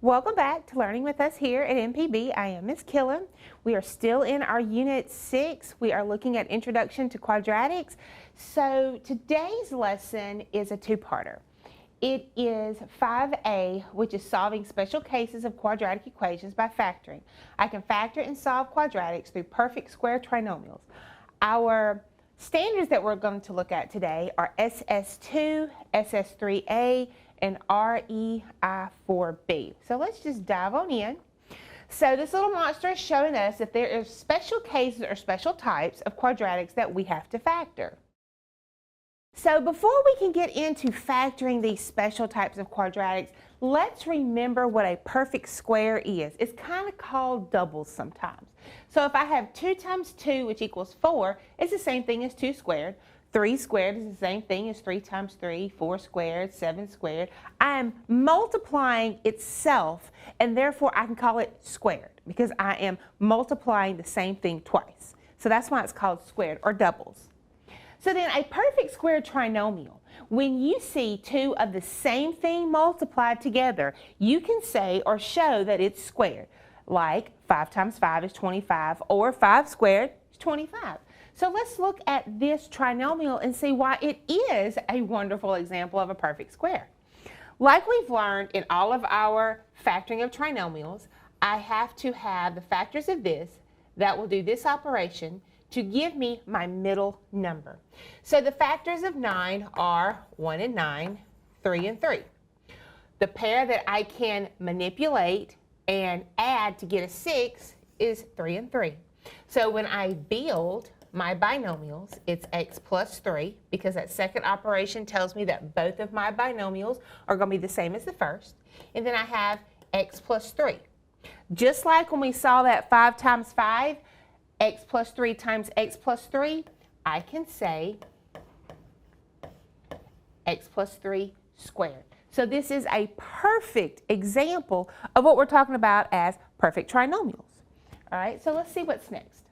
Welcome back to Learning with us here at MPB. I am Ms. Killen. We are still in our Unit 6. We are looking at Introduction to Quadratics. So today's lesson is a two-parter. It is 5A, which is solving special cases of quadratic equations by factoring. I can factor and solve quadratics through perfect square trinomials. Our standards that we're going to look at today are SS2, SS3A, and REI4B. So let's just dive on in. So this little monster is showing us that there are special cases or special types of quadratics that we have to factor. So before we can get into factoring these special types of quadratics, let's remember what a perfect square is. It's kind of called doubles sometimes. So if I have 2 times 2, which equals 4, it's the same thing as 2 squared. 3 squared is the same thing as 3 times 3, 4 squared, 7 squared. I'm multiplying itself, and therefore I can call it squared because I am multiplying the same thing twice. So that's why it's called squared or doubles. So then a perfect square trinomial, when you see 2 of the same thing multiplied together, you can say or show that it's squared. Like 5 times 5 is 25, or 5 squared is 25. So let's look at this trinomial and see why it is a wonderful example of a perfect square. Like we've learned in all of our factoring of trinomials, I have to have the factors of this that will do this operation to give me my middle number. So the factors of 9 are 1 and 9, 3 and 3. The pair that I can manipulate and add to get a 6 is 3 and 3. So when I build my binomials, it's x plus 3, because that second operation tells me that both of my binomials are going to be the same as the first. And then I have x plus 3. Just like when we saw that 5 times 5, x plus 3 times x plus 3, I can say x plus 3 squared. So this is a perfect example of what we're talking about as perfect trinomials. All right, so let's see what's next.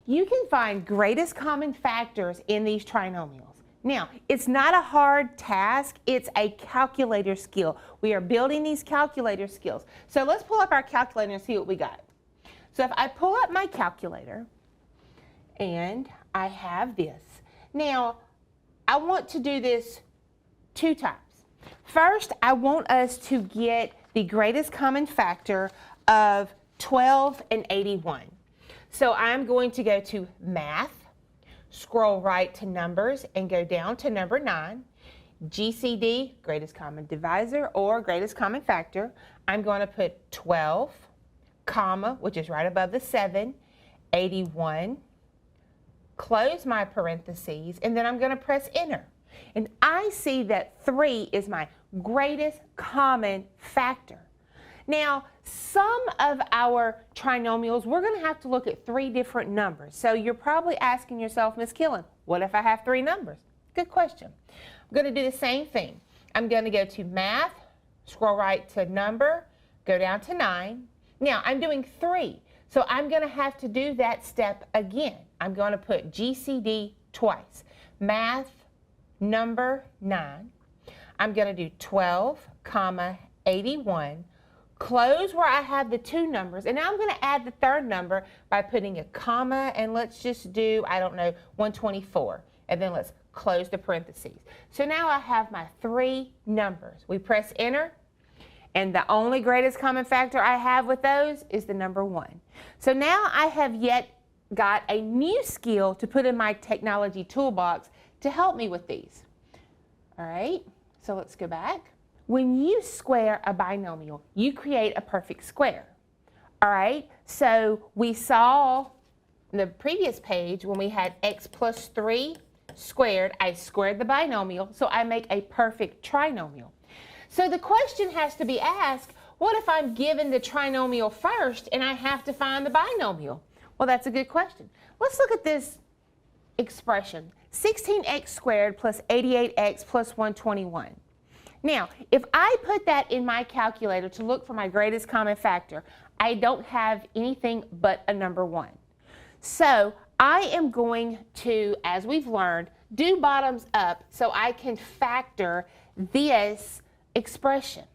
You can find greatest common factors in these trinomials. Now, it's not a hard task, it's a calculator skill. We are building these calculator skills. So let's pull up our calculator and see what we got. So if I pull up my calculator and I have this. Now, I want to do this 2 times. First, I want us to get the greatest common factor of 12 and 81. So I'm going to go to Math, scroll right to Numbers, and go down to number 9. GCD, greatest common divisor or greatest common factor. I'm going to put 12, comma, which is right above the 7, 81, close my parentheses, and then I'm going to press Enter. And I see that 3 is my greatest common factor. Now, some of our trinomials, we're going to have to look at 3 different numbers. So you're probably asking yourself, Ms. Killen, what if I have 3 numbers? Good question. I'm going to do the same thing. I'm going to go to Math, scroll right to Number, go down to 9. Now, I'm doing 3, so I'm going to have to do that step again. I'm going to put GCD twice. Math, number 9. I'm going to do 12, comma, 81. Close where I have the 2 numbers, and now I'm going to add the third number by putting a comma, and let's just do, I don't know, 124, and then let's close the parentheses. So now I have my 3 numbers. We press Enter, and the only greatest common factor I have with those is the number 1. So now I have yet got a new skill to put in my technology toolbox to help me with these. All right, so let's go back. When you square a binomial, you create a perfect square. All right, so we saw in the previous page when we had x plus 3 squared, I squared the binomial, so I make a perfect trinomial. So the question has to be asked, what if I'm given the trinomial first and I have to find the binomial? Well, that's a good question. Let's look at this expression, 16x squared plus 88x plus 121. Now, if I put that in my calculator to look for my greatest common factor, I don't have anything but a number 1. So I am going to, as we've learned, do bottoms up so I can factor this expression.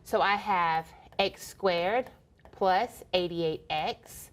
So I have x squared plus 88x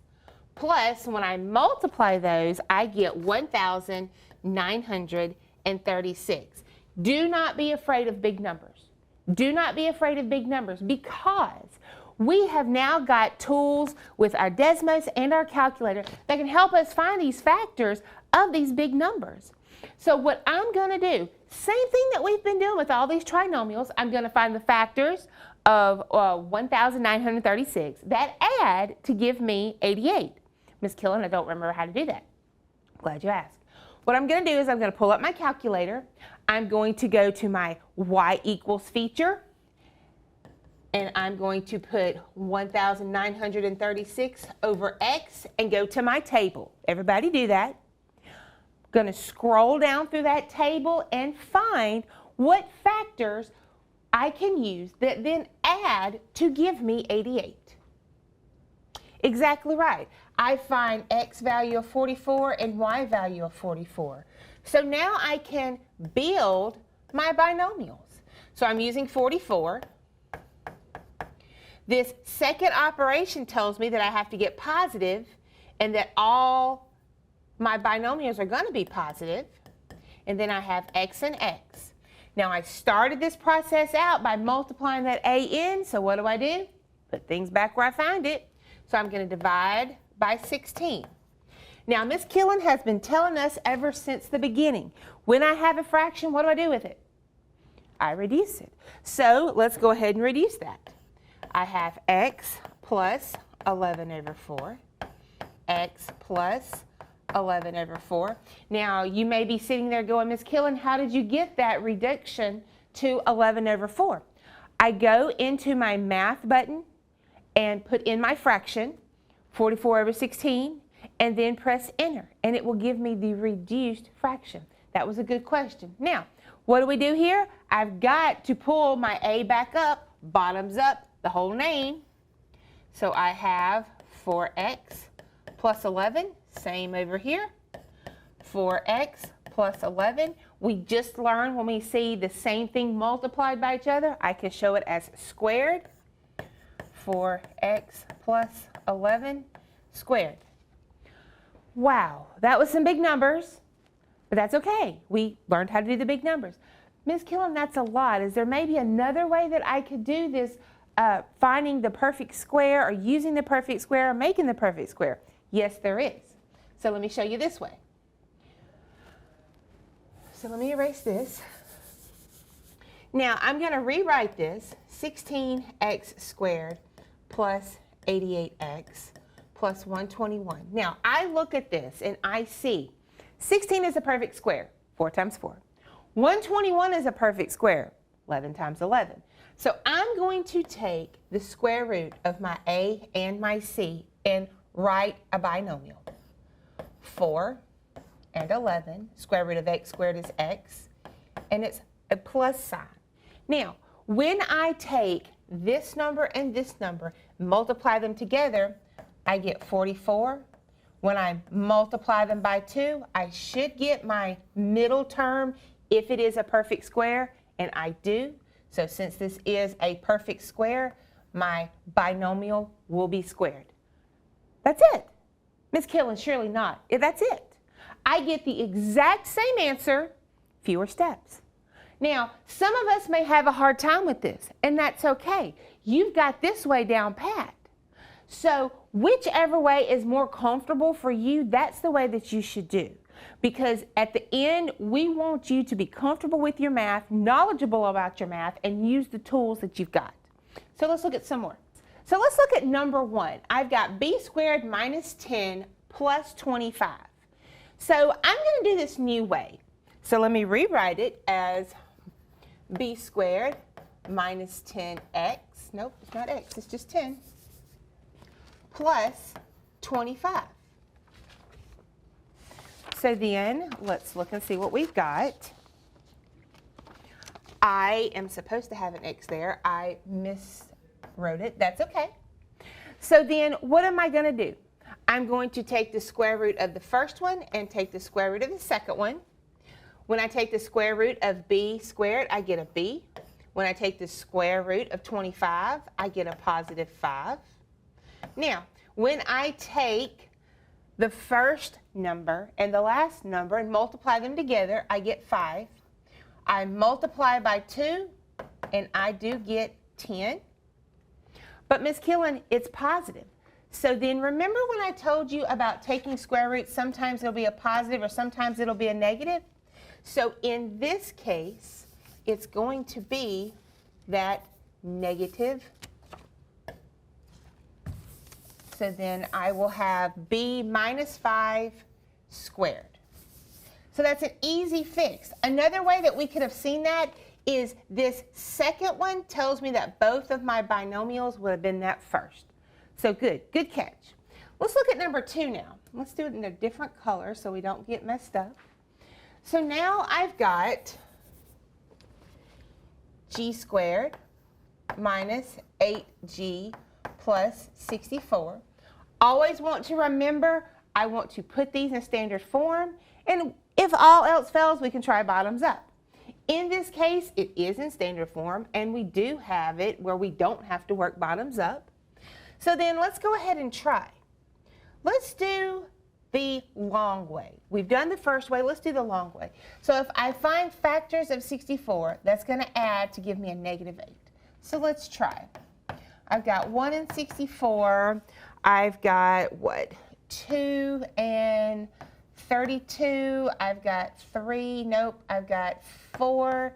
plus, when I multiply those, I get 1,936. Do not be afraid of big numbers. Do not be afraid of big numbers, because we have now got tools with our Desmos and our calculator that can help us find these factors of these big numbers. So what I'm going to do, same thing that we've been doing with all these trinomials, I'm going to find the factors of 1,936 that add to give me 88. Ms. Killen, I don't remember how to do that. Glad you asked. What I'm going to do is I'm going to pull up my calculator. I'm going to go to my y equals feature, and I'm going to put 1,936 over x and go to my table. Everybody do that. I'm going to scroll down through that table and find what factors I can use that then add to give me 88. Exactly right. I find x value of 44 and y value of 44. So now I can build my binomials. So I'm using 44. This second operation tells me that I have to get positive and that all my binomials are going to be positive. And then I have x and x. Now I started this process out by multiplying that a in, so what do? Put things back where I found it. So I'm going to divide by 16. Now Ms. Killen has been telling us ever since the beginning, when I have a fraction, what do I do with it? I reduce it. So let's go ahead and reduce that. I have x plus 11 over 4, x plus 11 over 4. Now you may be sitting there going, Ms. Killen, how did you get that reduction to 11 over 4? I go into my math button and put in my fraction, 44 over 16, and then press enter, and it will give me the reduced fraction. That was a good question. Now, what do we do here? I've got to pull my a back up, bottoms up, the whole name. So I have 4x plus 11, same over here. 4x plus 11. We just learned when we see the same thing multiplied by each other, I can show it as squared. 4x plus 11 squared. Wow, that was some big numbers, but that's okay. We learned how to do the big numbers. Ms. Killen, that's a lot. Is there maybe another way that I could do this, finding the perfect square or using the perfect square or making the perfect square? Yes, there is. So let me show you this way. So let me erase this. Now I'm going to rewrite this 16x squared plus 88x plus 121. Now I look at this and I see 16 is a perfect square, 4 times 4. 121 is a perfect square, 11 times 11. So I'm going to take the square root of my a and my c and write a binomial. 4 and 11, square root of x squared is x, and it's a plus sign. Now, when I take this number and this number, multiply them together, I get 44. When I multiply them by 2, I should get my middle term if it is a perfect square, and I do. So since this is a perfect square, my binomial will be squared. That's it. Ms. Killen, surely not. That's it. I get the exact same answer, fewer steps. Now, some of us may have a hard time with this, and that's okay. You've got this way down pat. So whichever way is more comfortable for you, that's the way that you should do. Because at the end, we want you to be comfortable with your math, knowledgeable about your math, and use the tools that you've got. So let's look at some more. So let's look at number 1. I've got b squared minus 10 plus 25. So I'm going to do this new way. So let me rewrite it as b squared minus 10x. Nope, it's not x, it's just 10. Plus 25. So then let's look and see what we've got. I am supposed to have an x there. I miswrote it. That's okay. So then what am I going to do? I'm going to take the square root of the first one and take the square root of the second one. When I take the square root of b squared, I get a b. When I take the square root of 25, I get a positive 5. Now, when I take the first number and the last number and multiply them together, I get 5. I multiply by 2, and I do get 10. But Miss Killen, it's positive. So then remember when I told you about taking square roots, sometimes it'll be a positive or sometimes it'll be a negative? So in this case, it's going to be that negative. So then I will have b minus 5 squared. So that's an easy fix. Another way that we could have seen that is this second one tells me that both of my binomials would have been that first. So good catch. Let's look at number 2 now. Let's do it in a different color so we don't get messed up. So now I've got g squared minus 8g plus 64. Always want to remember, I want to put these in standard form, and if all else fails, we can try bottoms up. In this case, it is in standard form, and we do have it where we don't have to work bottoms up. So then let's go ahead and try. Let's do the long way. We've done the first way, let's do the long way. So if I find factors of 64, that's going to add to give me a negative 8. So let's try. I've got 1 and 64. I've got, what, 2 and 32. I've got 3. Nope. I've got 4.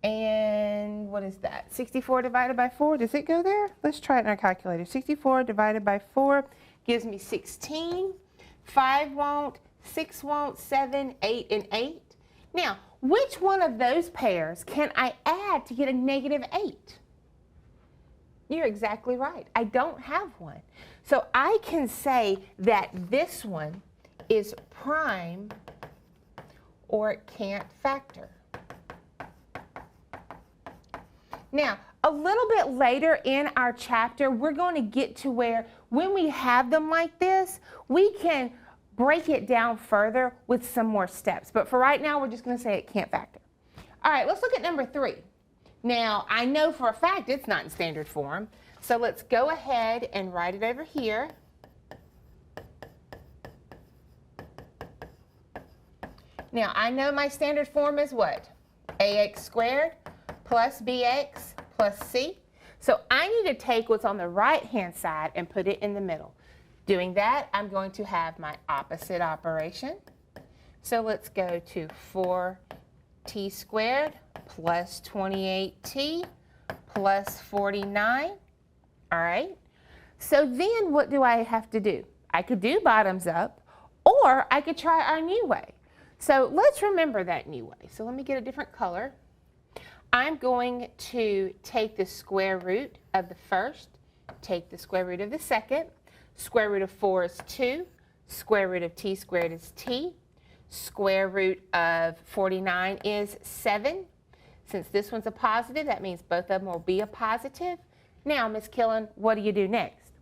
And what is that? 64 divided by 4. Does it go there? Let's try it in our calculator. 64 divided by 4 gives me 16. 5 won't. 6 won't. 7, 8, and 8. Now, which one of those pairs can I add to get a negative 8? You're exactly right. I don't have one. So I can say that this one is prime or it can't factor. Now, a little bit later in our chapter, we're going to get to where when we have them like this, we can break it down further with some more steps. But for right now, we're just going to say it can't factor. All right, let's look at number 3. Now, I know for a fact it's not in standard form, so let's go ahead and write it over here. Now, I know my standard form is what? ax squared plus bx plus c. So I need to take what's on the right-hand side and put it in the middle. Doing that, I'm going to have my opposite operation. So let's go to 4t squared plus 28t plus 49. All right. So then what do I have to do? I could do bottoms up, or I could try our new way. So let's remember that new way. So let me get a different color. I'm going to take the square root of the first, take the square root of the second. Square root of 4 is 2. Square root of t squared is t. Square root of 49 is 7. Since this one's a positive, that means both of them will be a positive. Now, Miss Killen, what do you do next?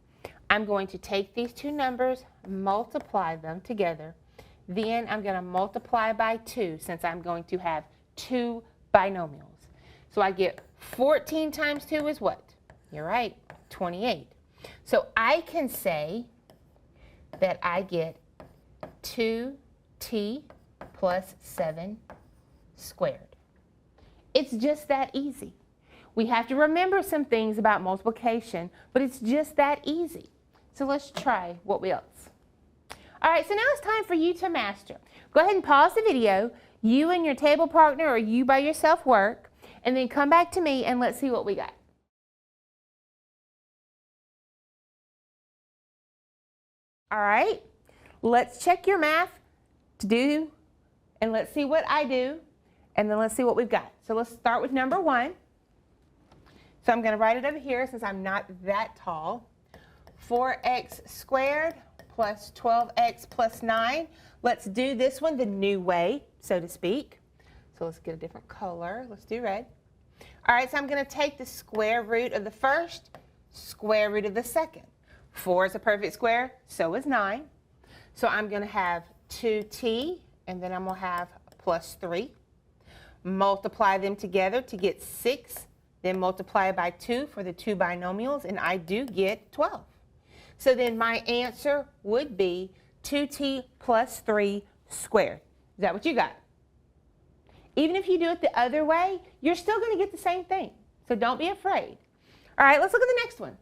I'm going to take these two numbers, multiply them together. Then I'm going to multiply by 2 since I'm going to have 2 binomials. So I get 14 times 2 is what? You're right, 28. So I can say that I get 2t plus 7 squared. It's just that easy. We have to remember some things about multiplication, but it's just that easy. So let's try what else. All right, so now it's time for you to master. Go ahead and pause the video. You and your table partner or you by yourself work, and then come back to me and let's see what we got. All right, let's check your math to do, and let's see what I do, and then let's see what we've got. So let's start with number 1. So I'm going to write it over here since I'm not that tall. 4x squared plus 12x plus 9. Let's do this one the new way, so to speak. So let's get a different color. Let's do red. All right, so I'm going to take the square root of the first, square root of the second. 4 is a perfect square, so is 9. So I'm going to have 2t, and then I'm going to have plus 3. Multiply them together to get 6. then multiply by 2 for the two binomials, and I do get 12. So then my answer would be 2t plus 3 squared. Is that what you got? Even if you do it the other way, you're still going to get the same thing. So don't be afraid. All right, let's look at the next one.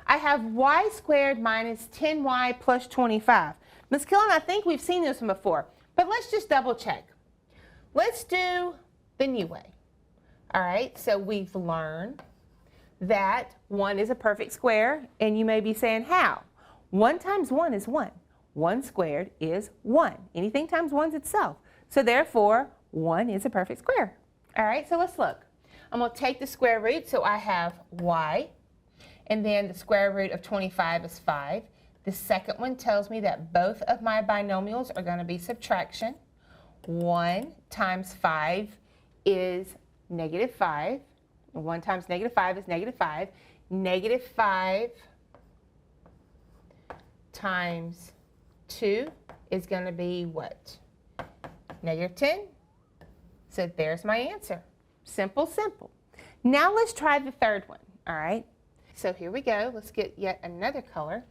I have y squared minus 10y plus 25. Ms. Killen, I think we've seen this one before, but let's just double check. Let's do the new way. All right, so we've learned that 1 is a perfect square, and you may be saying, how? 1 times 1 is 1. 1 squared is 1. Anything times 1 is itself. So therefore, 1 is a perfect square. All right, so let's look. I'm going to take the square root, so I have y, and then the square root of 25 is 5. The second one tells me that both of my binomials are going to be subtraction. 1 times 5 is negative 5. 1 times negative 5 is negative 5. Negative 5 times 2 is going to be what? Negative 10. So there's my answer. Simple, simple. Now let's try the third one, all right? So here we go. Let's get yet another color.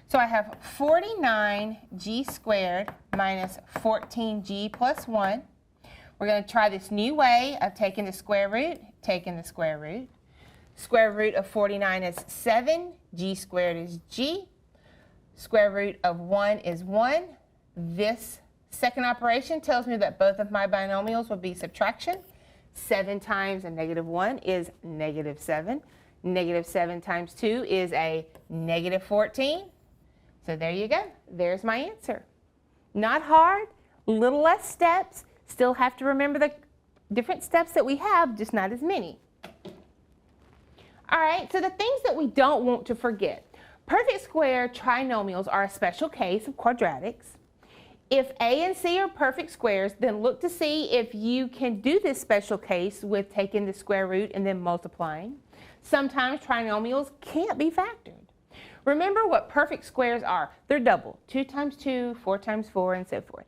So I have 49g squared minus 14g plus 1. We're going to try this new way of taking the square root, taking the square root. Square root of 49 is 7. G squared is g. Square root of 1 is 1. This second operation tells me that both of my binomials will be subtraction. 7 times a negative 1 is negative 7. Negative 7 times 2 is a negative 14. So there you go. There's my answer. Not hard, little less steps. Still have to remember the different steps that we have, just not as many. All right, so the things that we don't want to forget. Perfect square trinomials are a special case of quadratics. If A and C are perfect squares, then look to see if you can do this special case with taking the square root and then multiplying. Sometimes trinomials can't be factored. Remember what perfect squares are. They're double. 2 times 2, 4 times 4, and so forth.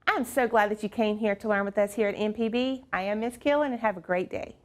I'm so glad that you came here to learn with us here at MPB. I am Ms. Killen, and have a great day.